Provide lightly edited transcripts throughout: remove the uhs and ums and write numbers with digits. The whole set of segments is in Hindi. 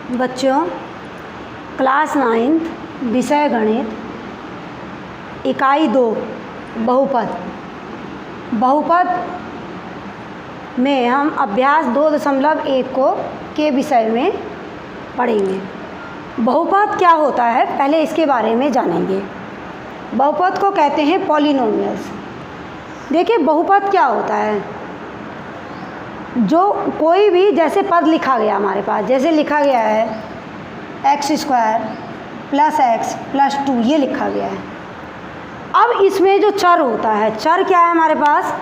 बच्चों, क्लास 9 विषय गणित, इकाई 2 बहुपद में हम अभ्यास 2.1 के विषय में पढ़ेंगे। बहुपद क्या होता है पहले इसके बारे में जानेंगे। बहुपद को कहते हैं पॉलिनोमियल्स। देखिए बहुपद क्या होता है, जो कोई भी जैसे पद लिखा गया हमारे पास, जैसे लिखा गया है x² + x + 2 ये लिखा गया है। अब इसमें जो चर होता है, चर क्या है हमारे पास,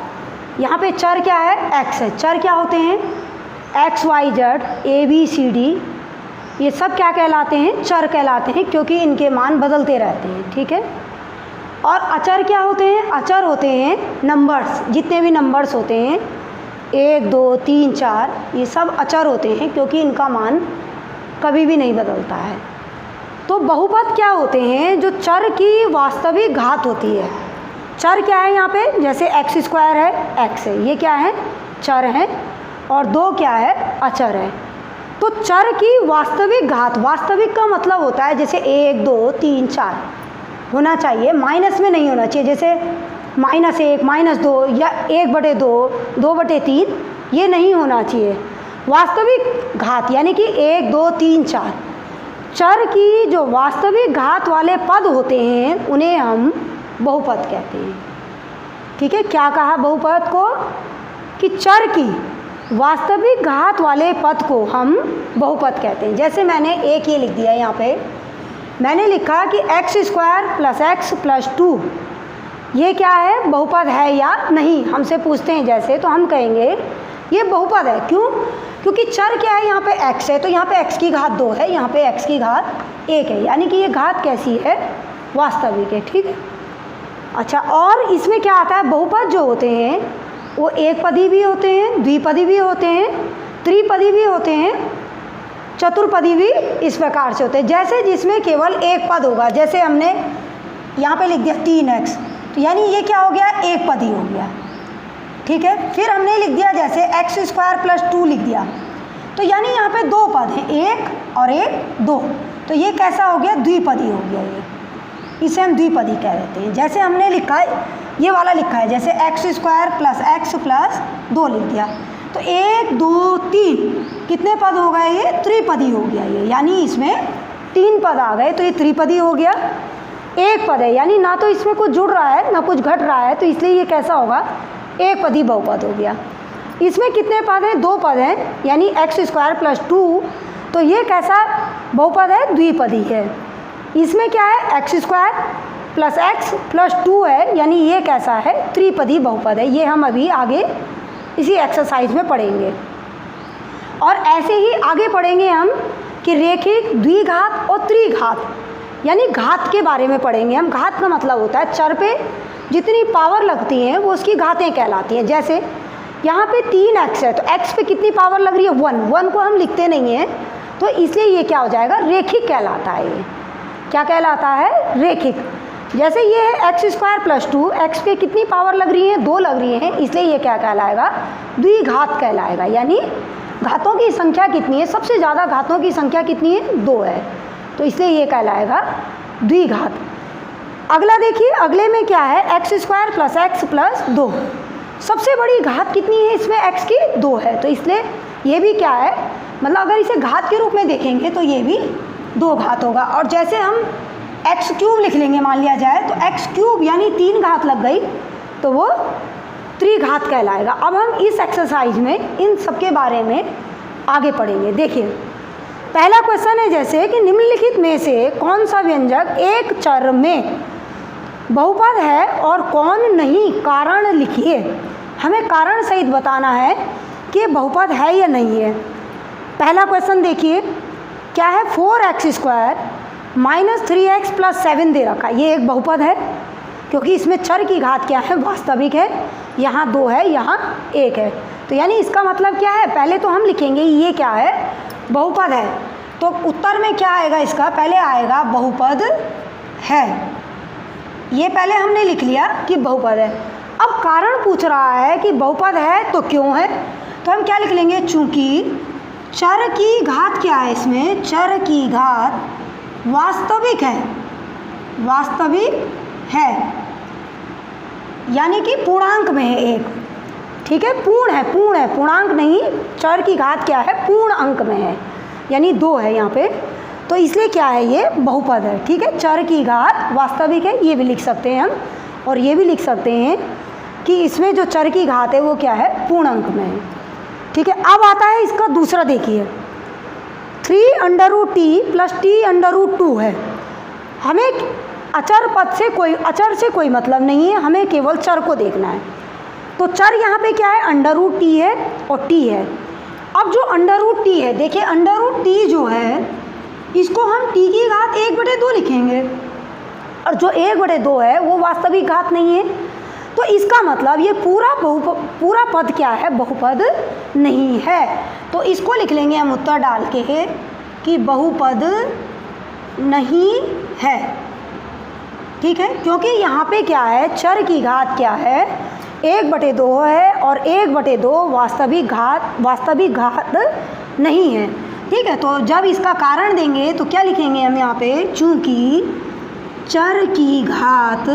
यहाँ पे चर क्या है, x है। चर क्या होते हैं, x y z a b c d ये सब क्या कहलाते हैं, चर कहलाते हैं, क्योंकि इनके मान बदलते रहते हैं। ठीक है। और अचर क्या होते हैं, अचर होते हैं नंबर्स, जितने भी नंबर्स होते हैं 1 2 3 4 ये सब अचर होते हैं, क्योंकि इनका मान कभी भी नहीं बदलता है। तो बहुपद क्या होते हैं, जो चर की वास्तविक घात होती है। चर क्या है यहाँ पे, जैसे x² है, x है, ये क्या है, चर है, और 2 क्या है, अचर है। तो चर की वास्तविक घात, वास्तविक का मतलब होता है जैसे 1 2 3 4 होना चाहिए, माइनस में नहीं होना चाहिए, जैसे -1 -2 या 1/2 2/3 ये नहीं होना चाहिए। वास्तविक घात यानी कि 1 2 3 4 चर की जो वास्तविक घात वाले पद होते हैं उन्हें हम बहुपद कहते हैं। ठीक है। क्या कहा बहुपद को, कि चर की वास्तविक घात वाले पद को हम बहुपद कहते हैं। जैसे मैंने एक ये लिख दिया, यहाँ पे मैंने लिखा कि x² + x + 2 ये क्या है, बहुपद है या नहीं। हमसे पूछते हैं जैसे, तो हम कहेंगे ये बहुपद है। क्यों, क्योंकि चर क्या है, यहाँ पे x है, तो यहाँ पे x की घात 2 है, यहाँ पे x की घात 1 है, यानी कि ये घात कैसी है, वास्तविक है। ठीक है। अच्छा, और इसमें क्या आता है, बहुपद जो होते हैं वो एकपदी भी होते हैं, द्विपदी भी होते हैं, त्रिपदी भी होते हैं, चतुर्पदी भी इस प्रकार से होते हैं। जैसे जिसमें केवल एक पद होगा, जैसे हमने यहाँ पे लिख दिया 3x, तो यानी ये क्या हो गया, एक पदी हो गया। ठीक है। फिर हमने लिख दिया जैसे x² + 2 लिख दिया, तो यानी यहाँ पे 2 पद हैं, 1 और 1 2, तो ये कैसा हो गया, द्विपदी हो गया। ये इसे हम द्विपदी कह देते हैं। जैसे हमने लिखा है, ये वाला लिखा है जैसे x² + x + 2 लिख दिया, तो 1 2 3 कितने पद हो गए, ये त्रिपदी हो गया ये, यानी इसमें 3 पद आ गए, तो ये त्रिपदी हो गया। एक पद है, यानी ना तो इसमें कुछ जुड़ रहा है ना कुछ घट रहा है, तो इसलिए ये कैसा होगा, एक पदी बहुपद हो गया। इसमें कितने पद हैं, 2 पद हैं, यानी x² + 2, तो ये कैसा बहुपद है, द्विपदी है। इसमें क्या है, x² + x + 2 है, यानी ये कैसा है, त्रिपदी बहुपद है। ये हम अभी आगे इसी एक्सरसाइज में पढ़ेंगे। और ऐसे ही आगे पढ़ेंगे हम कि रेखिक, द्विघात और त्रिघात, यानी घात के बारे में पढ़ेंगे हम। घात का मतलब होता है चर पे जितनी पावर लगती हैं वो उसकी घातें कहलाती हैं। जैसे यहाँ पे 3x है, तो x पे कितनी पावर लग रही है, 1 को हम लिखते नहीं हैं, तो इसलिए ये क्या हो जाएगा, रेखिक कहलाता है। ये क्या कहलाता है, रेखिक। जैसे ये है x² + 2, x पे कितनी पावर लग रही है, 2 लग रही है, इसलिए ये क्या कहलाएगा, द्विघात कहलाएगा। यानी घातों की संख्या कितनी है, सबसे ज़्यादा घातों की संख्या कितनी है, 2 है, तो इसलिए ये कहलाएगा द्विघात। अगला देखिए, अगले में क्या है, x² + x + 2, सबसे बड़ी घात कितनी है इसमें, x की 2 है, तो इसलिए ये भी क्या है, मतलब अगर इसे घात के रूप में देखेंगे तो ये भी 2 घात होगा। और जैसे हम x³ लिख लेंगे, मान लिया जाए, तो x³ यानी 3 घात लग गई, तो वो त्रिघात कहलाएगा। अब हम इस एक्सरसाइज में इन सब के बारे में आगे पढ़ेंगे। देखिए पहला क्वेश्चन है जैसे कि निम्नलिखित में से कौन सा व्यंजक एक चर में बहुपद है और कौन नहीं, कारण लिखिए। हमें कारण सहित बताना है कि बहुपद है या नहीं है। पहला क्वेश्चन देखिए क्या है, 4x² - 3x + 7 दे रखा है। ये एक बहुपद है, क्योंकि इसमें चर की घात क्या है, वास्तविक है, यहाँ 2 है, यहाँ 1 है, तो यानी इसका मतलब क्या है, पहले तो हम लिखेंगे ये क्या है, बहुपद है। तो उत्तर में क्या आएगा इसका, पहले आएगा बहुपद है, ये पहले हमने लिख लिया कि बहुपद है। अब कारण पूछ रहा है कि बहुपद है तो क्यों है, तो हम क्या लिख लेंगे, चर की घात क्या है इसमें, चर की घात वास्तविक है, वास्तविक है, यानी कि पूर्णांक में है एक, ठीक है, पूर्ण है, पूर्ण है, पूर्णांक नहीं, चर की घात क्या है, पूर्ण अंक में है, यानी 2 है यहाँ पे, तो इसलिए क्या है, ये बहुपद है, ठीक है। चर की घात वास्तविक है, ये भी लिख सकते हैं हम, और ये भी लिख सकते हैं कि इसमें जो चर की घात है वो क्या है, पूर्ण अंक में है, ठीक है। अब आता है इसका दूसरा, देखिए 3√t + t√2 है। हमें अचर पद से कोई, अचर से कोई मतलब नहीं है, हमें केवल चर को देखना है। तो चर यहाँ पे क्या है, √t है और t है। अब जो √t है, देखिए √t जो है इसको हम t की घात 1/2 लिखेंगे, और जो 1/2 है वो वास्तविक घात नहीं है, तो इसका मतलब ये पूरा पद क्या है, बहुपद नहीं है। तो इसको लिख लेंगे हम उत्तर डाल के कि बहुपद नहीं है, ठीक है, क्योंकि यहाँ पे क्या है, चर की घात क्या है, 1/2 है, और 1/2 वास्तविक घात नहीं है, ठीक है। तो जब इसका कारण देंगे तो क्या लिखेंगे हम यहाँ पे, चूँकि चर की घात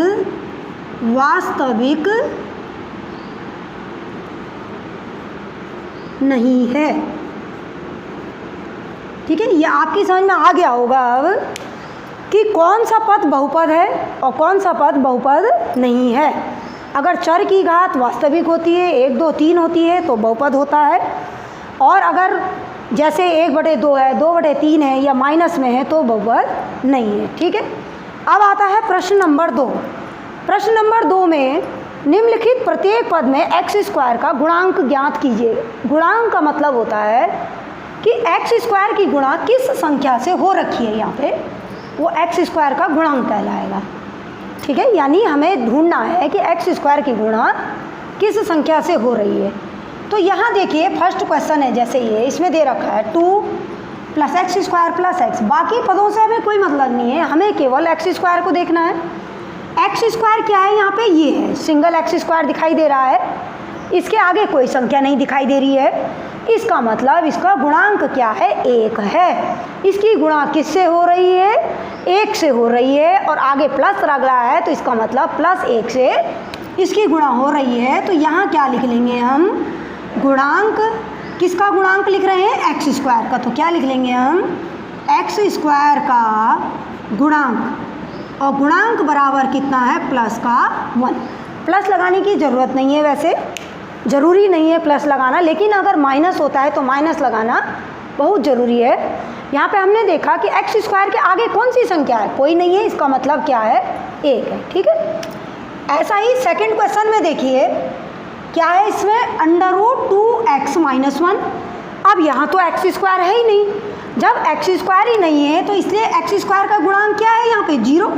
वास्तविक नहीं है, ठीक है। ये आपकी समझ में आ गया होगा अब कि कौन सा पद बहुपद है और कौन सा पद बहुपद नहीं है। अगर चर की घात वास्तविक होती है, 1, 2, 3 होती है तो बहुपद होता है, और अगर जैसे 1/2 है, 2/3 है या माइनस में है तो बहुपद नहीं है, ठीक है। अब आता है प्रश्न नंबर 2। प्रश्न नंबर 2 में निम्नलिखित प्रत्येक पद में x² का गुणांक ज्ञात कीजिए। गुणांक का मतलब होता है कि x² की गुणा किस संख्या से हो रखी है, यहाँ पे वो x² का गुणांक कहलाएगा, ठीक है। यानी हमें ढूंढना है कि x² की गुणा किस संख्या से हो रही है। तो यहाँ देखिए फर्स्ट क्वेश्चन है, जैसे ये इसमें दे रखा है 2 + x² + x, बाकी पदों से हमें कोई मतलब नहीं है, हमें केवल x² को देखना है। x² क्या है, यहाँ पे ये है, सिंगल x² दिखाई दे रहा है, इसके आगे कोई संख्या नहीं दिखाई दे रही है, इसका मतलब इसका गुणांक क्या है, 1 है। इसकी गुणा किससे हो रही है, 1 से हो रही है, और आगे प्लस लग रहा है तो इसका मतलब +1 से इसकी गुणा हो रही है। तो यहाँ क्या लिख लेंगे हम, गुणांक, किसका गुणांक लिख रहे हैं, x² का, तो क्या लिख लेंगे हम, x² का गुणांक, और गुणांक बराबर कितना है, +1। प्लस लगाने की ज़रूरत नहीं है, वैसे ज़रूरी नहीं है प्लस लगाना, लेकिन अगर माइनस होता है तो माइनस लगाना बहुत ज़रूरी है। यहाँ पे हमने देखा कि x² के आगे कौन सी संख्या है, कोई नहीं है, इसका मतलब क्या है, 1 है, ठीक है। ऐसा ही सेकंड क्वेश्चन में देखिए क्या है, इसमें √2x - 1। अब यहाँ तो x² है ही नहीं, जब x² ही नहीं है तो इसलिए x² का गुणांक क्या है, यहाँ पे 0,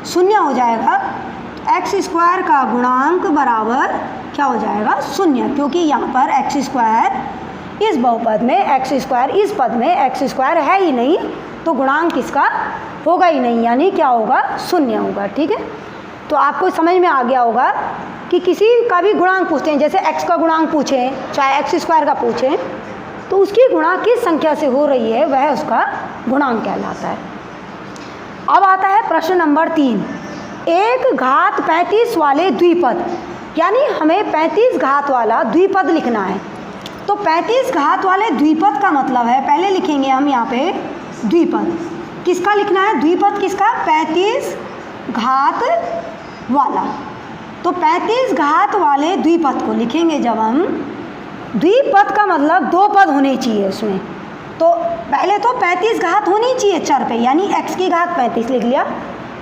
शून्य हो जाएगा। x² का गुणांक बराबर क्या हो जाएगा, 0, क्योंकि यहाँ पर x² इस बहुपद में, x² इस पद में x² है ही नहीं, तो गुणांक इसका होगा ही नहीं, यानी क्या होगा, 0 होगा, ठीक है। तो आपको समझ में आ गया होगा कि किसी का भी गुणांक पूछते हैं, जैसे x का गुणांक पूछें, चाहे x² का पूछें, तो उसकी गुणा किस संख्या से हो रही है वह उसका गुणांक कहलाता है। अब आता है प्रश्न नंबर 3, एक घात 35 वाले द्विपद, यानी हमें 35 घात वाला द्विपद लिखना है। तो 35 घात वाले द्विपद का मतलब है, पहले लिखेंगे हम यहाँ पे द्विपद, किसका लिखना है, द्विपद किसका, 35 घात वाला। तो 35 घात वाले द्विपद को लिखेंगे जब हम, द्विपद का मतलब 2 पद होने चाहिए उसमें, तो पहले तो 35 घात होनी चाहिए चर पे, यानी x की घात 35 लिख लिया,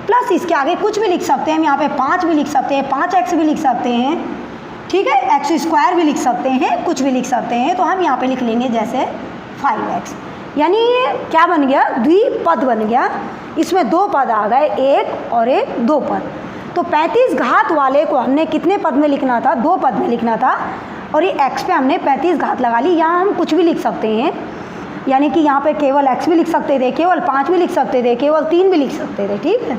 प्लस इसके आगे कुछ भी लिख सकते हैं हम, यहाँ पे 5 भी लिख सकते हैं, 5x भी लिख सकते हैं, ठीक है, x² भी लिख सकते हैं, कुछ भी लिख सकते हैं। तो हम यहाँ पे लिख लेंगे जैसे 5x, यानी ये क्या बन गया, द्विपद बन गया, इसमें 2 पद आ गए, 1 और 1 2 पद। तो 35 घात वाले को हमने कितने पद में लिखना था, 2 पद में लिखना था, और ये x पे हमने 35 घात लगा ली। यहाँ हम कुछ भी लिख सकते हैं, यानी कि यहाँ पे केवल x भी लिख सकते थे, केवल 5 भी लिख सकते थे, केवल 3 भी लिख सकते थे, ठीक है।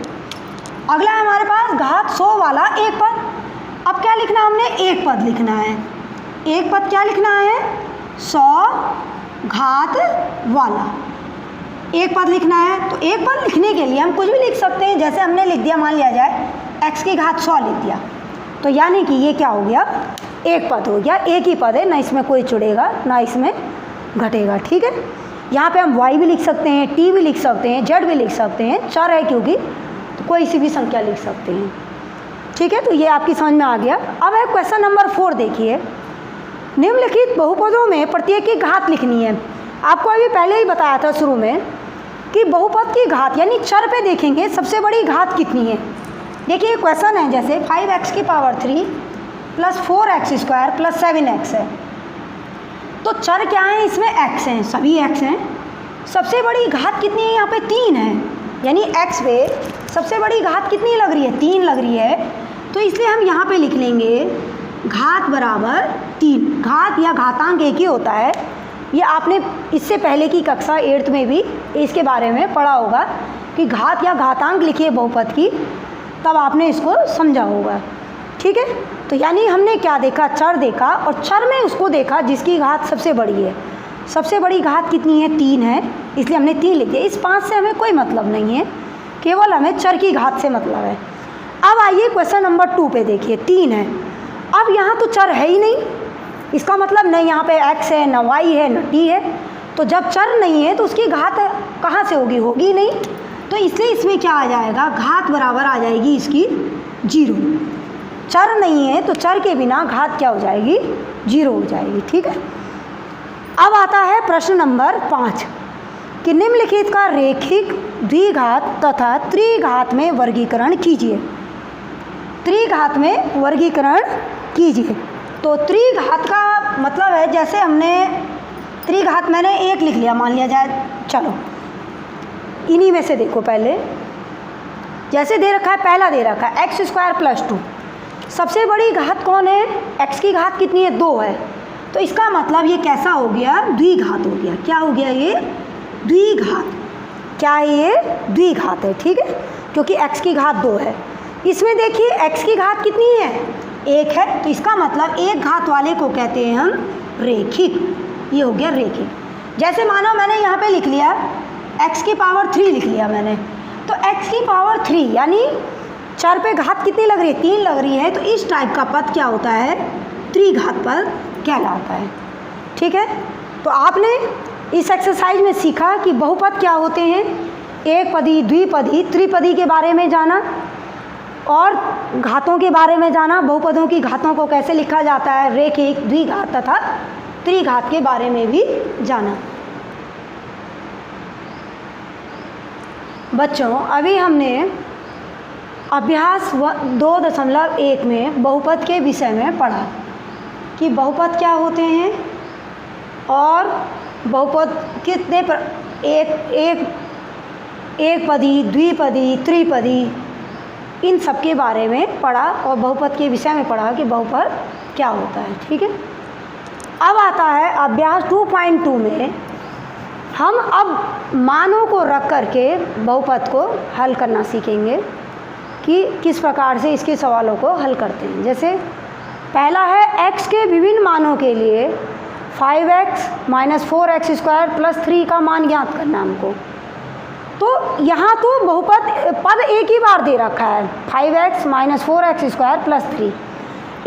अगला है हमारे पास घात 100 वाला एक पद। अब क्या लिखना, हमने एक पद लिखना है, एक पद क्या लिखना है, 100 घात वाला। एक पद लिखना है तो एक पद लिखने के लिए हम कुछ भी लिख सकते हैं। जैसे हमने लिख दिया, मान लिया जाए x की घात 100 लिख दिया, तो यानी कि ये क्या हो गया, एक पद हो गया, एक ही पद है, ना इसमें कोई जुड़ेगा ना इसमें घटेगा। ठीक है, यहाँ पे हम y भी लिख सकते हैं, t भी लिख सकते हैं, z भी लिख सकते हैं, चर है क्योंकि, तो कोई सी भी संख्या लिख सकते हैं। ठीक है, तो ये आपकी समझ में आ गया। अब है क्वेश्चन नंबर 4, देखिए निम्नलिखित बहुपदों में प्रत्येक की घात लिखनी है। आपको अभी पहले ही बताया था शुरू में कि बहुपद की घात यानी चर पे देखेंगे सबसे बड़ी घात कितनी है। देखिए क्वेश्चन है जैसे 5x की power 3 plus 4x square plus 7x है, तो चर क्या है इसमें, x हैं, सभी x हैं। सबसे बड़ी घात कितनी है, यहाँ पे 3 है, यानी x पे सबसे बड़ी घात कितनी लग रही है, 3 लग रही है। तो इसलिए हम यहाँ पे लिख लेंगे घात बराबर 3। घात या घातांक एक ही होता है, ये आपने इससे पहले की कक्षा 8th में भी इसके बारे में पढ़ा होगा कि घात या घातांक लिखिए बहुपद की, तब आपने इसको समझा होगा। ठीक है, तो यानी हमने क्या देखा, चर देखा, और चर में उसको देखा जिसकी घात सबसे बड़ी है। सबसे बड़ी घात कितनी है, 3 है, इसलिए हमने 3 लिख दिया। इस 5 से हमें कोई मतलब नहीं है, केवल हमें चर की घात से मतलब है। अब आइए क्वेश्चन नंबर 2 पे देखिए, 3 है। अब यहाँ तो चर है ही नहीं, इसका मतलब नहीं यहाँ पे x है, ना y है, ना t है। तो जब चर नहीं है तो उसकी घात कहाँ से होगी, होगी नहीं। तो इसलिए इसमें क्या आ जाएगा, घात बराबर आ जाएगी इसकी 0। चर नहीं है तो चर के बिना घात क्या हो जाएगी, 0 हो जाएगी। ठीक है, अब आता है प्रश्न नंबर 5 कि निम्नलिखित का रेखिक द्विघात तथा त्रिघात में वर्गीकरण कीजिए। त्रिघात में वर्गीकरण कीजिए। तो त्रिघात का मतलब है, जैसे हमने त्रिघात मैंने 1 लिख लिया मान लिया जाए, चलो इन्हीं में से देखो, पहले जैसे दे रखा है, पहला दे रखा है x स्क्वायर प्लस 2। सबसे बड़ी घात कौन है, x की घात कितनी है, 2 है। तो इसका मतलब ये कैसा हो गया, द्विघात हो गया। क्या हो गया ये, द्विघात। क्या है ये, द्विघात है। ठीक है, क्योंकि x की घात 2 है। इसमें देखिए x की घात कितनी है, 1 है, तो इसका मतलब एक घात वाले को कहते हैं हम रेखिक। ये हो गया रेखिक। जैसे मानो मैंने यहाँ पे लिख लिया x की पावर 3 लिख लिया मैंने, तो x की पावर 3 यानी चर पे घात कितनी लग रही है, 3 लग रही है। तो इस टाइप का पद क्या होता है, त्रिघात पद कहलाता है। ठीक है, तो आपने इस एक्सरसाइज में सीखा कि बहुपद क्या होते हैं, एक पदी, द्विपदी, त्रिपदी के बारे में जाना, और घातों के बारे में जाना, बहुपदों की घातों को कैसे लिखा जाता है, रेखिक, द्विघात तथा त्रिघात के बारे में भी जाना। बच्चों अभी हमने अभ्यास 2.1 में बहुपद के विषय में पढ़ा कि बहुपद क्या होते हैं और बहुपद कितने एक पदी, द्विपदी, त्रिपदी, इन सब के बारे में पढ़ा, और बहुपद के विषय में पढ़ा कि बहुपद क्या होता है। ठीक है, अब आता है अभ्यास 2.2 में हम अब मानों को रख करके बहुपद को हल करना सीखेंगे कि किस प्रकार से इसके सवालों को हल करते हैं। जैसे पहला है x के विभिन्न मानों के लिए 5x minus 4x square plus 3 का मान ज्ञात करना हमको। तो यहाँ तो बहुपद पद एक ही बार दे रखा है, 5x minus 4x square plus 3।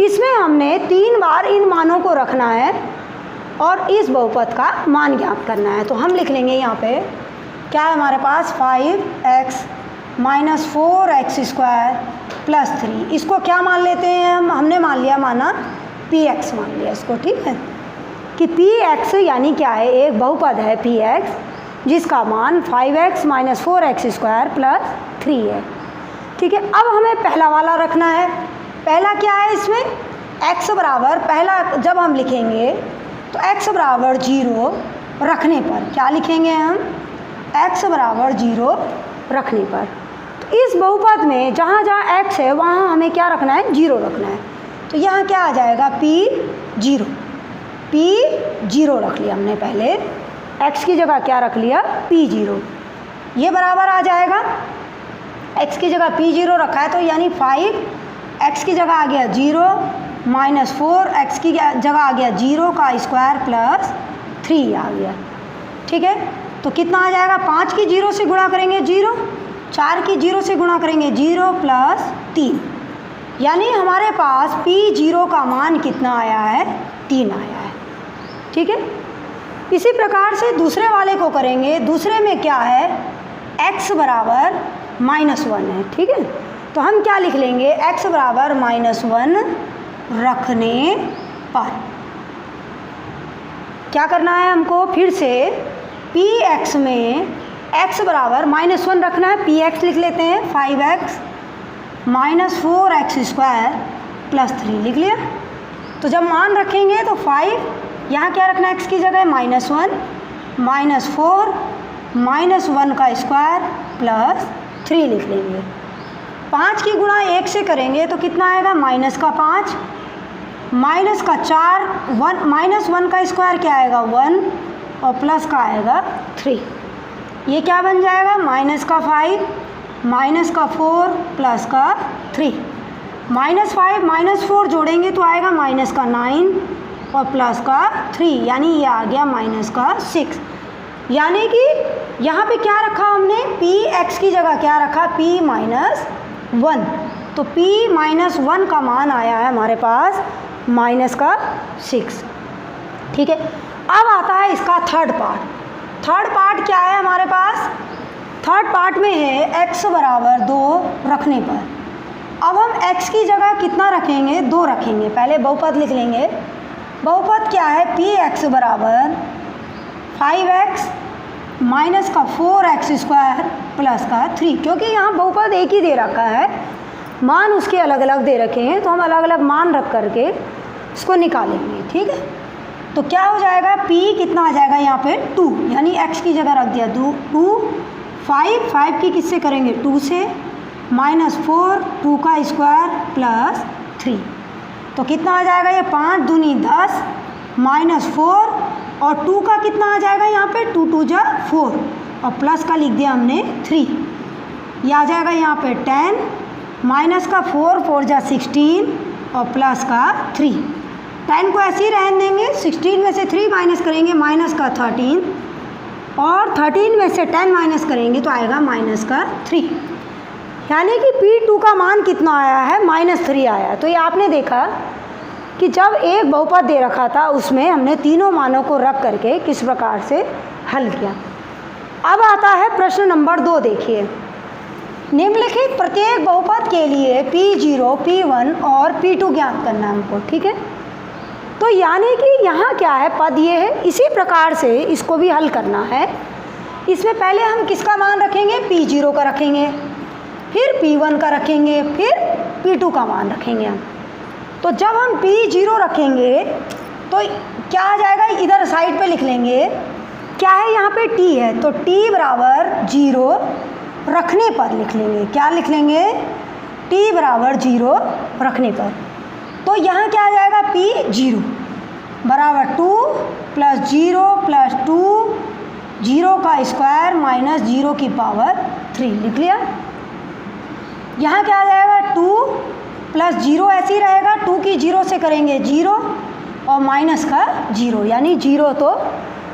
इसमें हमने 3 बार इन मानों को रखना है और इस बहुपद का मान ज्ञात करना है। तो हम लिख लेंगे यहाँ पे क्या है हमारे पास, 5x minus 4x square plus 3। इसको क्या मान लेते हैं हमने मान लिया, माना px मान लिया इसको। ठीक है, कि px यानी क्या है, एक बहुपद है px जिसका मान 5x minus 4x square plus 3 है। ठीक है, अब हमें पहला वाला रखना है। पहला क्या है, इसमें x बराबर, पहला जब हम लिखेंगे तो x बराबर 0 रखने पर क्या लिखेंगे हम, x बराबर 0 रखने पर। तो इस बहुपद में जहाँ जहाँ x है वहाँ हमें क्या रखना है, 0 रखना है। तो यहाँ क्या आ जाएगा, p0 रख लिया हमने पहले, x की जगह क्या रख लिया, p0। ये बराबर आ जाएगा, x की जगह p0 रखा है तो यानी 5x की जगह आ गया 0 माइनस 4x की जगह आ गया 0 का स्क्वायर प्लस 3 आ गया। ठीक है, तो कितना आ जाएगा, 5 की 0 से गुणा करेंगे 0, 4 की 0 से गुणा करेंगे 0 प्लस 3, यानी हमारे पास P0 का मान कितना आया है, 3 आया है। ठीक है, इसी प्रकार से दूसरे वाले को करेंगे। दूसरे में क्या है, x बराबर -1 है। ठीक है, तो हम क्या लिख लेंगे, x बराबर -1 रखने पर क्या करना है हमको, फिर से px में x बराबर -1 रखना है, px लिख लेते हैं 5x -4x² + 3 लिख लिया। तो जब मान रखेंगे तो 5, यहाँ क्या रखना है x की जगह, -1 -4 -1 का स्क्वायर + 3 लिख लेंगे। 5 की गुणा 1 से करेंगे तो कितना आएगा, -5 -4 -1 का स्क्वायर क्या आएगा, 1 और प्लस का आएगा 3। ये क्या बन जाएगा, -5 -4 प्लस का 3, -5 -4 जोड़ेंगे तो आएगा -9 और प्लस का 3, यानी ये आ गया -6। यानी कि यहाँ पे क्या रखा हमने, px की जगह क्या रखा, p-1, तो p-1 का मान आया है हमारे पास -6। ठीक है, अब आता है इसका थर्ड पार्ट। थर्ड पार्ट क्या है हमारे पास, थर्ड पार्ट में है x बराबर 2 रखने पर। अब हम x की जगह कितना रखेंगे, 2 रखेंगे। पहले बहुपद लिख लेंगे। बहुपद क्या है, px बराबर 5x -4x² + का 3, क्योंकि यहाँ बहुपद एक ही दे रखा है, मान उसके अलग अलग दे रखे हैं, तो हम अलग अलग मान रख करके इसको निकालेंगे। ठीक है, तो क्या हो जाएगा, p कितना आ जाएगा यहाँ पे 2, यानी x की जगह रख दिया 2, 5 की किससे करेंगे, 2 से, -4 2 का स्क्वायर + 3, तो कितना आ जाएगा, ये 5 दूनी 10 -4 और 2 का कितना आ जाएगा यहाँ पे, 2 2 जा 4 और प्लस का लिख दिया हमने 3, ये आ जाएगा यहाँ पे 10 -4 4 जा 16 और प्लस का 3। 10 को ऐसे ही रहने देंगे, 16 में से 3 माइनस करेंगे -13 और 13 में से 10 माइनस करेंगे तो आएगा -3, यानी कि P2 का मान कितना आया है, -3 आया। तो ये आपने देखा कि जब एक बहुपद दे रखा था उसमें हमने तीनों मानों को रख करके किस प्रकार से हल किया। अब आता है प्रश्न नंबर 2। देखिए, निम्नलिखित प्रत्येक बहुपद के लिए P0 P1 और P2 ज्ञात करना है हमको। ठीक है, तो यानी कि यहाँ क्या है, पद ये है, इसी प्रकार से इसको भी हल करना है। इसमें पहले हम किसका मान रखेंगे, P0 का रखेंगे, फिर P1 का रखेंगे, फिर P2 का मान रखेंगे हम। तो जब हम P0 रखेंगे तो क्या आ जाएगा, इधर साइड पे लिख लेंगे, क्या है यहाँ पे t है, तो t बराबर 0 रखने पर लिख लेंगे। क्या लिख लेंगे, t बराबर 0 रखने पर। तो यहाँ क्या आ जाएगा, P0 बराबर 2 + 0 + 2 0 का स्क्वायर -0 की पावर 3 लिख लिया। यहाँ क्या आ जाएगा, 2 + 0 ऐसे ही रहेगा, 2 की 0 से करेंगे 0 और माइनस का 0, यानी 0 तो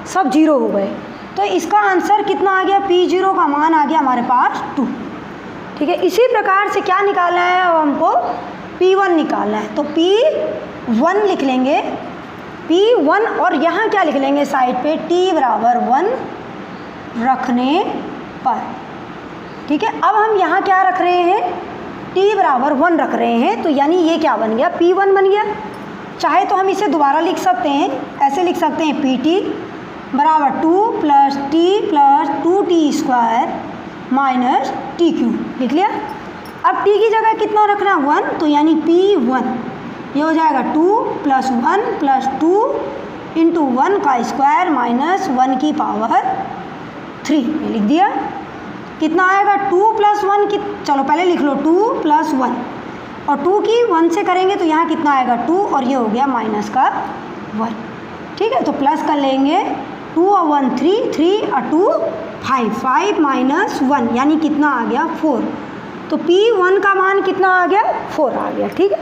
सब 0 हो गए। तो इसका आंसर कितना आ गया, P0 का मान आ गया हमारे पास 2। ठीक है, इसी प्रकार से क्या निकालना है, अब हमको P1 निकालना है। तो P1 लिख लेंगे, P1 और यहाँ क्या लिख लेंगे साइड पे, t बराबर 1 रखने पर। ठीक है, अब हम यहाँ क्या रख रहे हैं, t बराबर 1 रख रहे हैं, तो यानी ये क्या बन गया, P1 बन गया। चाहे तो हम इसे दोबारा लिख सकते हैं, ऐसे लिख सकते हैं, PT बराबर 2 + t + 2t² - t³ लिख लिया। अब t की जगह कितना रखना, 1, तो यानी P1 ये हो जाएगा 2 + 1 + 2 × 1 का स्क्वायर -1 की पावर 3 लिख दिया। कितना आएगा, 2 + 1 की, चलो पहले लिख लो, 2 + 1 और 2 की 1 से करेंगे तो यहाँ कितना आएगा, 2 और ये हो गया -1। ठीक है, तो प्लस कर लेंगे, 2 और 1 3, 3 और 2 5, 5 - 1 यानी कितना आ गया, 4। तो P1 का मान कितना आ गया, 4 आ गया। ठीक है,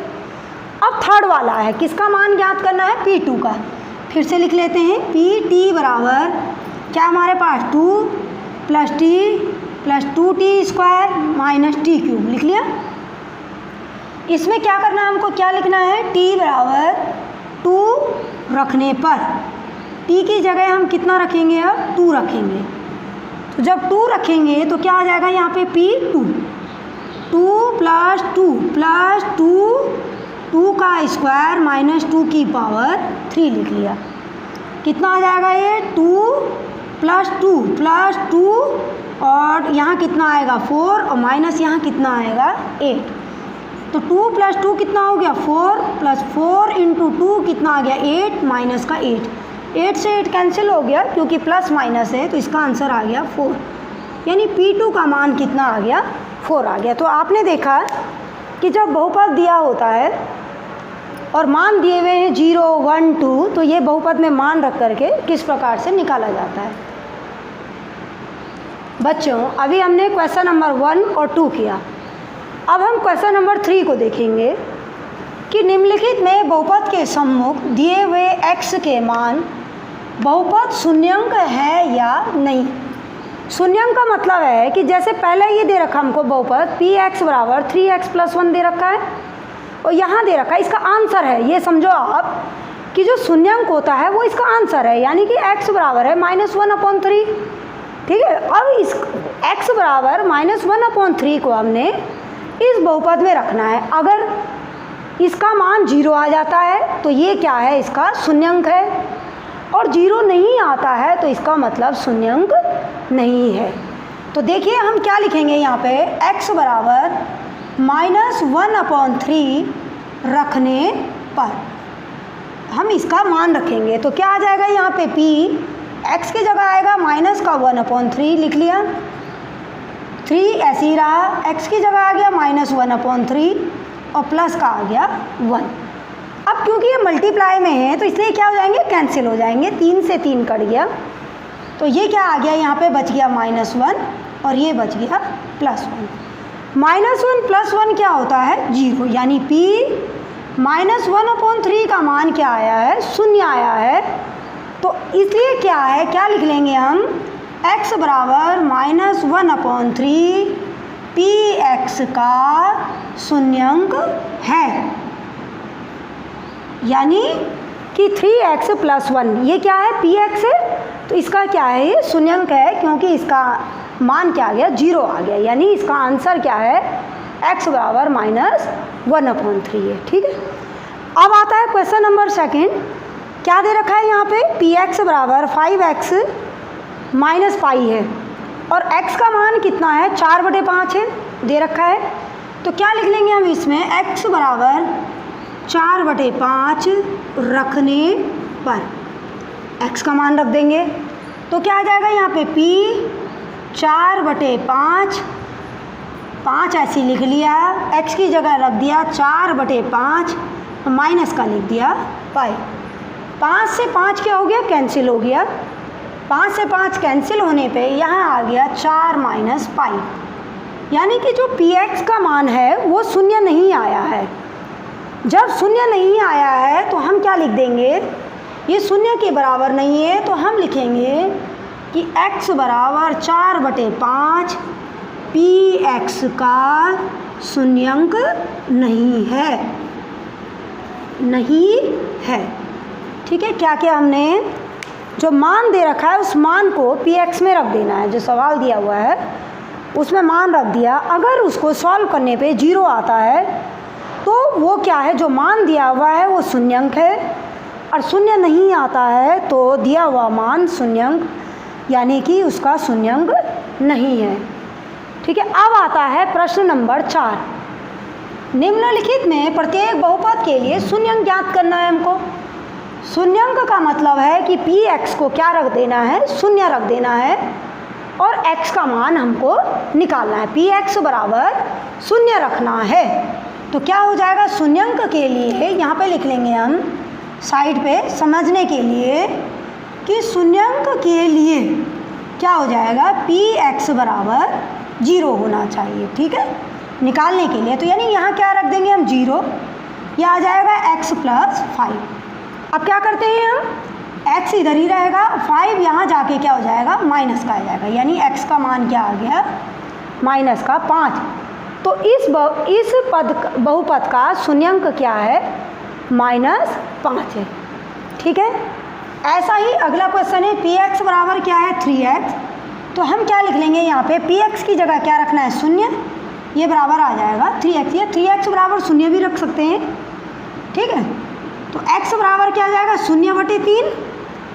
अब थर्ड वाला है, किसका मान ज्ञात करना है, P2 का। फिर से लिख लेते हैं, PT बराबर क्या हमारे पास 2 plus T plus 2t² minus T cube लिख लिया। इसमें क्या करना है हमको, क्या लिखना है, t बराबर 2 रखने पर t की जगह हम कितना रखेंगे, अब 2 रखेंगे। तो जब 2 रखेंगे तो क्या आ जाएगा यहाँ पे p 2 प्लस 2 का स्क्वायर माइनस 2 की पावर 3 लिख लिया। कितना आ जाएगा ये 2 प्लस 2 और यहाँ कितना आएगा 4 और माइनस यहाँ कितना आएगा 8। तो 2 प्लस 2 कितना हो गया 4 प्लस 4 इंटू 2 कितना आ गया 8 माइनस का 8 से 8 कैंसिल हो गया क्योंकि प्लस माइनस है, तो इसका आंसर आ गया 4, यानी P2 का मान कितना आ गया 4 आ गया। तो आपने देखा कि जब बहुपद दिया होता है और मान दिए हुए हैं 0, 1, 2, तो ये बहुपद में मान रख करके किस प्रकार से निकाला जाता है। बच्चों अभी हमने क्वेश्चन नंबर 1 और 2 किया, अब हम क्वेश्चन नंबर 3 को देखेंगे कि निम्नलिखित में बहुपद के सम्मुख दिए हुए x के मान बहुपद शून्यंक है या नहीं। शून्यंक का मतलब है कि जैसे पहले ये दे रखा हमको बहुपद px बराबर 3x + 1 दे रखा है और यहाँ दे रखा है इसका आंसर है। ये समझो आप कि जो शून्यंक होता है वो इसका आंसर है, यानी कि x बराबर है -1/3। ठीक है, अब इस x बराबर -1/3 को हमने इस बहुपद में रखना है। अगर इसका मान 0 आ जाता है तो ये क्या है, इसका शून्यंक है, और 0 नहीं आता है तो इसका मतलब शून्यंक नहीं है। तो देखिए हम क्या लिखेंगे यहाँ पे, x बराबर -1/3 रखने पर हम इसका मान रखेंगे तो क्या आ जाएगा यहाँ पे p, x की जगह आएगा -1/3 लिख लिया, 3 ऐसे ही रहा, x की जगह आ गया -1/3 और प्लस का आ गया 1। अब क्योंकि ये मल्टीप्लाई में है तो इसलिए क्या हो जाएंगे, कैंसिल हो जाएंगे, 3 से 3 कट गया, तो ये क्या आ गया यहाँ पे बच गया -1 और ये बच गया +1। -1 + 1 क्या होता है 0, यानी p -1/3 का मान क्या आया है, 0 आया है। तो इसलिए क्या है, क्या लिख लेंगे हम, x बराबर -1/3 px का शून्यंक है, यानी कि 3x + 1 ये क्या है px है, तो इसका क्या है, ये शून्यंक है क्योंकि इसका मान क्या आ गया 0 आ गया, यानी इसका आंसर क्या है x बराबर -1/3 है। ठीक है, अब आता है क्वेश्चन नंबर 2। क्या दे रखा है यहाँ पे, px बराबर 5x - पाई है और x का मान कितना है 4/5 है दे रखा है। तो क्या लिख लेंगे हम इसमें, x बराबर 4/5 रखने पर x का मान रख देंगे तो क्या आ जाएगा यहाँ पे p 4/5, 5 ऐसे लिख लिया, x की जगह रख दिया 4/5 माइनस का लिख दिया पाई। 5 से 5 क्या हो गया, कैंसिल हो गया, 5 से 5 कैंसिल होने पे यहाँ आ गया 4 - पाई, यानी कि जो px का मान है वो 0 नहीं आया है। जब 0 नहीं आया है तो हम क्या लिख देंगे, ये 0 के बराबर नहीं है तो हम लिखेंगे कि x बराबर 4/5 px का शून्यंक नहीं है, नहीं है। ठीक है, क्या क्या हमने जो मान दे रखा है उस मान को px में रख देना है, जो सवाल दिया हुआ है उसमें मान रख दिया। अगर उसको सॉल्व करने पे 0 आता है तो वो क्या है, जो मान दिया हुआ है वो शून्यंक है, और 0 नहीं आता है तो दिया हुआ मान शून्यंक, यानी कि उसका शून्यंक नहीं है। ठीक है, अब आता है प्रश्न नंबर 4। निम्नलिखित में प्रत्येक बहुपद के लिए शून्यंक ज्ञात करना है हमको। शून्यंक का मतलब है कि px को क्या रख देना है, 0 रख देना है और x का मान हमको निकालना है, px बराबर 0 रखना है। तो क्या हो जाएगा, शून्यंक के लिए यहाँ पे लिख लेंगे हम साइड पे समझने के लिए कि शून्यंक के लिए क्या हो जाएगा, px बराबर 0 होना चाहिए। ठीक है, निकालने के लिए तो यानी यहाँ क्या रख देंगे हम 0, यह आ जाएगा x + 5। अब क्या करते हैं हम, x इधर ही रहेगा, 5 यहाँ जाके क्या हो जाएगा, माइनस का आ जाएगा, यानी x का मान क्या आ गया, माइनस का 5। तो इस बहुपद का शून्यांक क्या है, -5 है। ठीक है। ऐसा ही अगला क्वेश्चन है, px बराबर क्या है, 3x। तो हम क्या लिख लेंगे यहाँ पे, px की जगह क्या रखना है, 0, ये बराबर आ जाएगा 3x। ये 3x बराबर 0 भी रख सकते हैं। ठीक है। तो x बराबर क्या आ जाएगा, 0/3,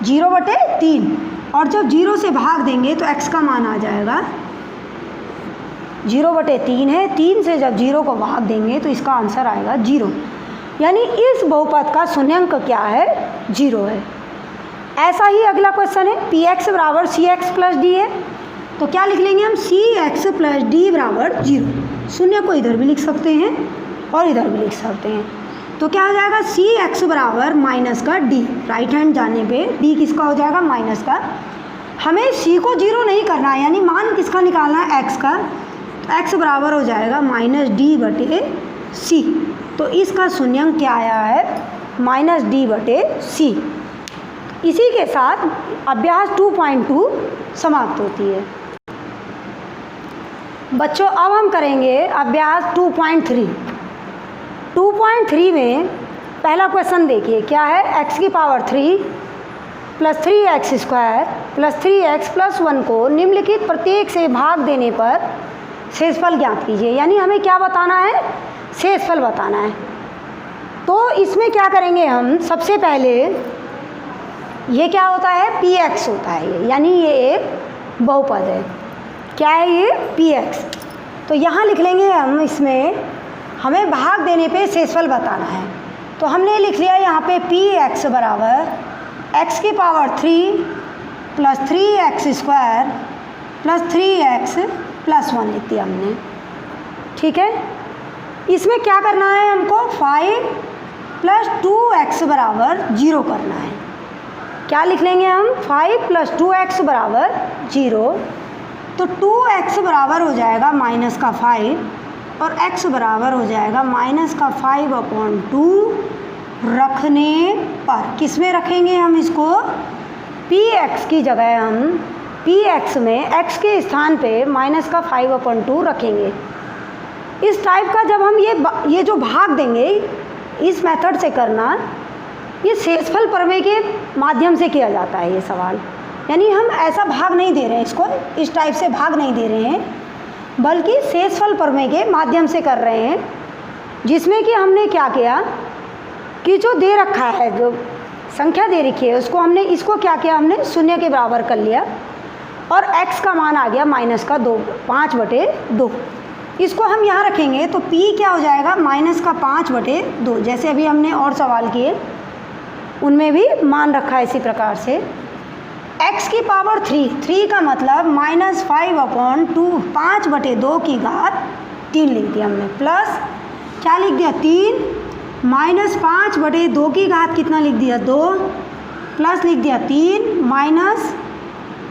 0/3, और जब 0 से भाग देंगे तो x का मान आ जाएगा 0/3 है, 3 से जब 0 को भाग देंगे तो इसका आंसर आएगा 0, यानी इस बहुपद का शून्यांक क्या है, 0 है। ऐसा ही अगला क्वेश्चन है, px बराबर cx प्लस d है। तो क्या लिख लेंगे हम, cx प्लस d बराबर 0। शून्य को इधर भी लिख सकते हैं और इधर भी लिख सकते हैं। तो क्या हो जाएगा, cx बराबर माइनस का d, राइट हैंड जाने पे d किसका हो जाएगा, माइनस का। हमें c को 0 नहीं करना है, यानी मान किसका निकालना है, x का। तो x बराबर हो जाएगा -d/c। तो इसका शून्यांक क्या आया है, -d/c। इसी के साथ अभ्यास 2.2 समाप्त होती है। बच्चों अब हम करेंगे अभ्यास 2.3। 2.3 में पहला क्वेश्चन देखिए क्या है, x की power 3 plus 3x square plus 3x plus 1 को निम्नलिखित प्रत्येक से भाग देने पर शेषफल ज्ञात कीजिए। यानी हमें क्या बताना है, शेषफल बताना है। तो इसमें क्या करेंगे हम, सबसे पहले ये क्या होता है, px होता है ये, यानी ये एक बहुपद है। क्या है ये, px। तो यहाँ लिख लेंगे हम, इसमें हमें भाग देने पे शेषफल बताना है। तो हमने लिख लिया यहाँ पे px बराबर x की power 3 plus 3x square plus 3x plus 1 लिख दिया हमने। ठीक है। इसमें क्या करना है हमको, 5 प्लस 2x बराबर 0 करना है। क्या लिख लेंगे हम, 5 प्लस 2x बराबर 0। तो 2x बराबर हो जाएगा माइनस का 5 और x बराबर हो जाएगा माइनस का 5/2 रखने पर। किस में रखेंगे हम इसको, px की जगह हम px में x के स्थान पे माइनस का 5/2 रखेंगे। इस टाइप का जब हम ये जो भाग देंगे, इस मेथड से करना, ये शेषफल प्रमेय के माध्यम से किया जाता है ये सवाल। यानी हम ऐसा भाग नहीं दे रहे हैं, इसको इस टाइप से भाग नहीं दे रहे हैं, बल्कि शेषफल प्रमेय के माध्यम से कर रहे हैं, जिसमें कि हमने क्या किया कि जो दे रखा है, जो संख्या दे रखी है, उसको हमने, इसको क्या किया, हमने 0 के बराबर कर लिया और x का मान आ गया माइनस का 5/2। इसको हम यहाँ रखेंगे तो p क्या हो जाएगा, माइनस का 5/2। जैसे अभी हमने और सवाल किए उनमें भी मान रखा है इसी प्रकार से। x की पावर 3 का मतलब -5/2, 5/2 की घात 3 लिख दिया हमने, प्लस क्या लिख दिया, 3 माइनस 5/2 की घात कितना लिख दिया, 2, प्लस लिख दिया 3 माइनस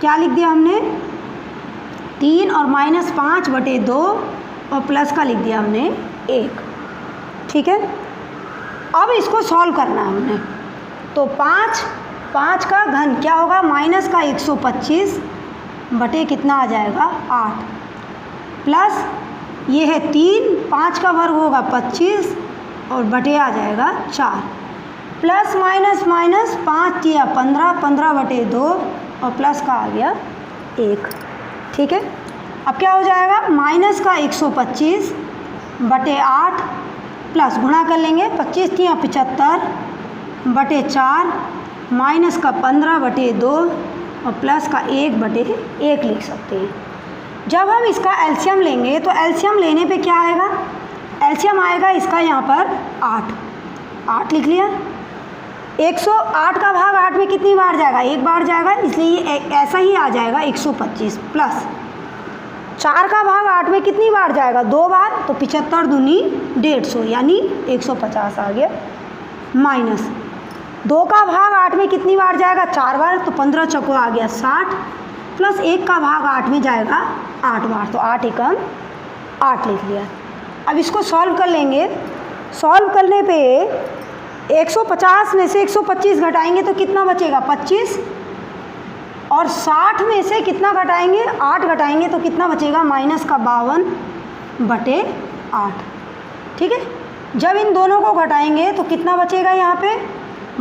क्या लिख दिया हमने, 3 और माइनस 5/2 और प्लस का लिख दिया हमने 1। ठीक है। अब इसको सॉल्व करना है हमने। तो 5 का घन क्या होगा, माइनस का 125 बटे कितना आ जाएगा, 8, प्लस ये है 3, 5 का वर्ग होगा 25 और बटे आ जाएगा 4, प्लस माइनस 5 किया 15, 15/2 और प्लस का आ गया 1। ठीक है। अब क्या हो जाएगा, माइनस का 125 बटे 8 प्लस गुणा कर लेंगे, 25 या 75 बटे 4 माइनस का 15/2 और प्लस का 1/1 लिख सकते हैं। जब हम इसका एलसीएम लेंगे तो एलसीएम लेने पे क्या आएगा, एलसीएम आएगा इसका यहाँ पर 8 लिख लिया। 108 का भाग 8 में कितनी बार जाएगा, 1 बार जाएगा, इसलिए ऐसा ही आ जाएगा 125, प्लस 4 का भाग 8 में कितनी बार जाएगा, 2 बार, तो 75 दूनी 150 यानी 150 आ गया, माइनस 2 का भाग 8 में कितनी बार जाएगा, 4 बार, तो 15 चौको आ गया 60, प्लस 1 का भाग 8 में जाएगा 8 बार, तो 8 एकम 8 लिख लिया। अब इसको सॉल्व कर लेंगे। सॉल्व करने पे 150 में से 125 घटाएंगे तो कितना बचेगा 25, और 60 में से कितना घटाएंगे 8 घटाएंगे तो कितना बचेगा -52/8। ठीक है, जब इन दोनों को घटाएंगे तो कितना बचेगा यहाँ पे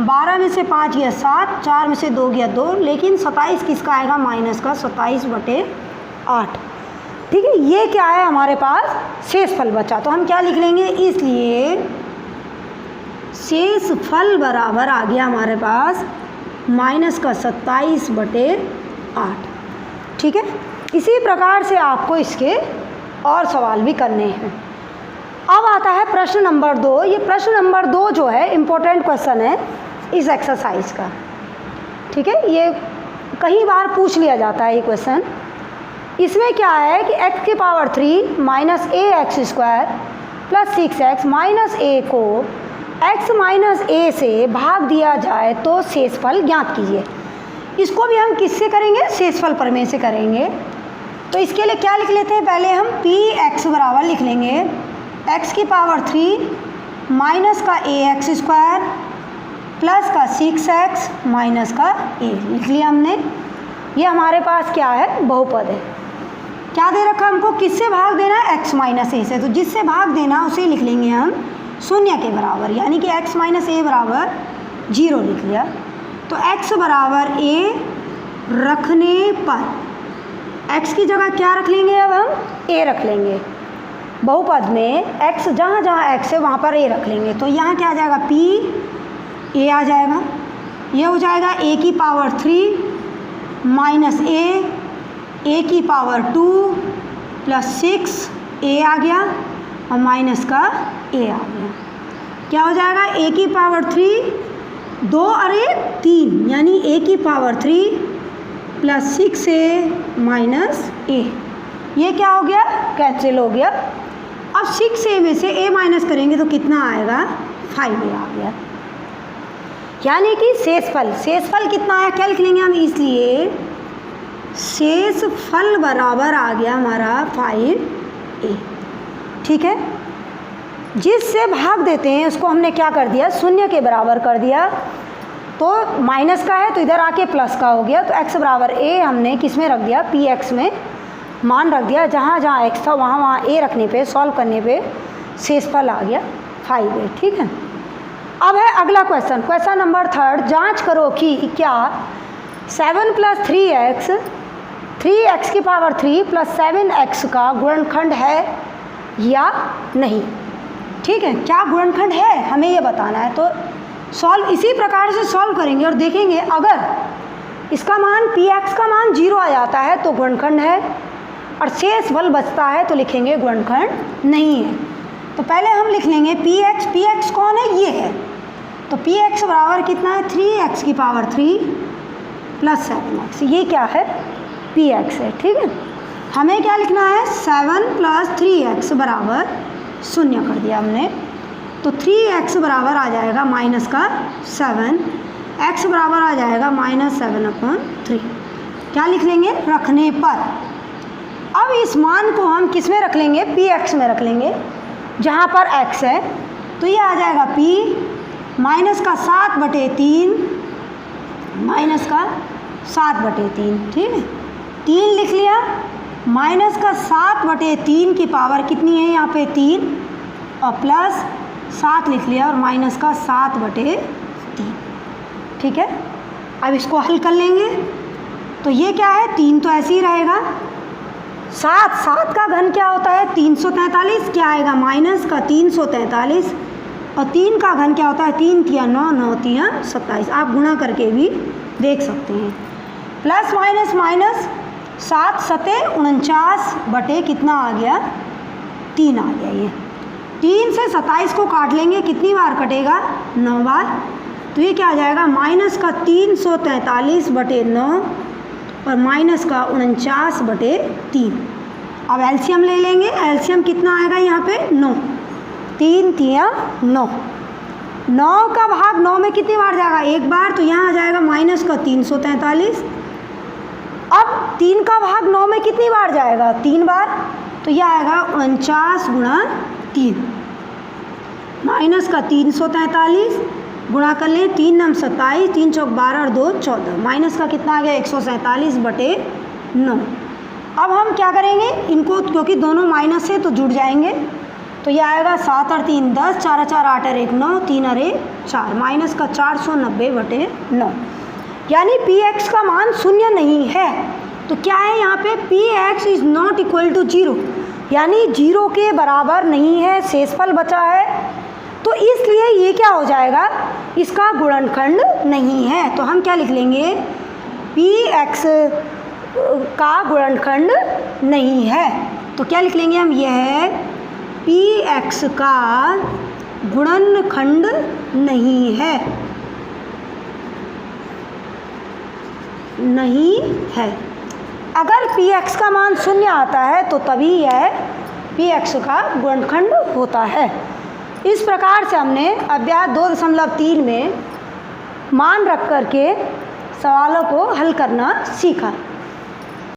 12 में से 5 गया 7, 4 में से 2 गया 2, लेकिन 27 किसका आएगा -27/8। ठीक है, ये क्या है हमारे पास शेषफल बचा, तो हम क्या लिख लेंगे, इसलिए शेषफल बराबर आ गया हमारे पास -27/8। ठीक है, इसी प्रकार से आपको इसके और सवाल भी करने हैं। अब आता है प्रश्न नंबर 2। ये प्रश्न नंबर 2 जो है इम्पोर्टेंट क्वेश्चन है इस एक्सरसाइज का। ठीक है, ये कई बार पूछ लिया जाता है ये क्वेश्चन। इसमें क्या है कि x की पावर 3 -ax² + 6x -a को x - a से भाग दिया जाए तो शेषफल ज्ञात कीजिए। इसको भी हम किससे करेंगे, शेषफल प्रमेय से करेंगे। तो इसके लिए क्या लिख लेते हैं, पहले हम px बराबर लिख लेंगे x की पावर 3 माइनस का ax² प्लस का 6x माइनस का a लिख लिया हमने। ये हमारे पास क्या है, बहुपद है। क्या दे रखा हमको, किससे भाग देना है, x - a से, तो जिससे भाग देना उसे लिख लेंगे हम शून्य के बराबर, यानी कि x - a बराबर 0 लिख लिया। तो x बराबर a रखने पर x की जगह क्या रख लेंगे, अब हम a रख लेंगे। बहुपद में x जहाँ जहाँ x है वहाँ पर a रख लेंगे। तो यहाँ क्या आ जाएगा, p a आ जाएगा। ये हो जाएगा a की पावर 3 माइनस a की पावर 2 प्लस 6 a आ गया और माइनस का a आ गया। क्या हो जाएगा, a की पावर 3 2 और 1 3, यानी a की power 3 plus 6a minus a। ये क्या हो गया, कैंसिल हो गया। अब 6a में से a माइनस करेंगे तो कितना आएगा, 5a आ गया। यानी कि शेषफल कितना आया, क्या लिख लेंगे हम, इसलिए शेषफल बराबर आ गया हमारा 5a। ठीक है, जिससे भाग देते हैं उसको हमने क्या कर दिया, शून्य के बराबर कर दिया। तो माइनस का है तो इधर आके प्लस का हो गया। तो x बराबर a हमने किस में रख दिया, px में मान रख दिया। जहाँ जहाँ x था वहाँ वहाँ a रखने पे, सॉल्व करने पे शेषफल आ गया 5a। ठीक है, अब है अगला क्वेश्चन नंबर 3। जांच करो कि क्या 7 + 3x की पावर 3 प्लस 7x का गुणनखंड है या नहीं। ठीक है, क्या गुणनखंड है हमें ये बताना है। तो सॉल्व इसी प्रकार से सॉल्व करेंगे और देखेंगे अगर इसका मान px का मान 0 आ जाता है तो गुणनखंड है, और शेषफल बचता है तो लिखेंगे गुणनखंड नहीं है। तो पहले हम लिख लेंगे px कौन है, ये है। तो px बराबर कितना है, 3x की पावर 3 प्लस 7x, ये क्या है, px है। ठीक है, हमें क्या लिखना है, 7 + 3x बराबर 0 कर दिया हमने। तो 3x बराबर आ जाएगा माइनस का 7, x बराबर आ जाएगा -7/3। क्या लिख लेंगे, रखने पर। अब इस मान को हम किस में रख लेंगे, px में रख लेंगे जहाँ पर x है। तो ये आ जाएगा p माइनस का 7/3 माइनस का 7/3। ठीक है, 3 लिख लिया, माइनस का 7/3 की पावर कितनी है यहाँ पे 3, और प्लस 7 लिख लिया और माइनस का 7/3। ठीक है, अब इसको हल कर लेंगे। तो ये क्या है, 3 तो ऐसे ही रहेगा। 7 का घन क्या होता है, 343। क्या आएगा, माइनस का 343, और 3 का घन क्या होता है, 3 × 9 9 × 27। आप गुणा करके भी देख सकते हैं। प्लस माइनस माइनस 7 × 7 = 49 बटे कितना आ गया, 3 आ गया। ये 3 से 27 को काट लेंगे, कितनी बार कटेगा, 9 बार। तो ये क्या आ जाएगा, माइनस का 343/9 और माइनस का 49/3। अब एलसीएम ले लेंगे। एलसीएम कितना आएगा यहाँ पे, 9। 3 × 9, 9 का भाग 9 में कितनी बार जाएगा, 1 बार। तो यहाँ आ जाएगा माइनस का 343। अब 3 का भाग 9 में कितनी बार जाएगा, 3 बार। तो यह आएगा 49 × 3 माइनस का 343 गुणा कर लें, 3 नम 27, 3 चौक 12 और 2 14, माइनस का कितना आ गया 147/9। अब हम क्या करेंगे इनको, क्योंकि दोनों माइनस है तो जुड़ जाएंगे, तो ये आएगा 7 और 3 10, 4 और 4 8 और 1 9, 3 और 1 4, माइनस का 490/9। यानी पी एक्स का मान शून्य नहीं है। तो क्या है यहाँ पे, P X is not equal to 0, यानी 0 के बराबर नहीं है, शेषफल बचा है, तो इसलिए ये क्या हो जाएगा, इसका गुणनखंड नहीं है। तो हम क्या लिख लेंगे, पी एक्स का गुणनखंड नहीं है। तो क्या लिख लेंगे हम, यह पी एक्स का गुणनखंड नहीं है, नहीं है। अगर पी एक्स का मान शून्य आता है तो तभी यह पी एक्स का गुणनखंड होता है। इस प्रकार से हमने अभ्यास 2.3 में मान रख करके सवालों को हल करना सीखा।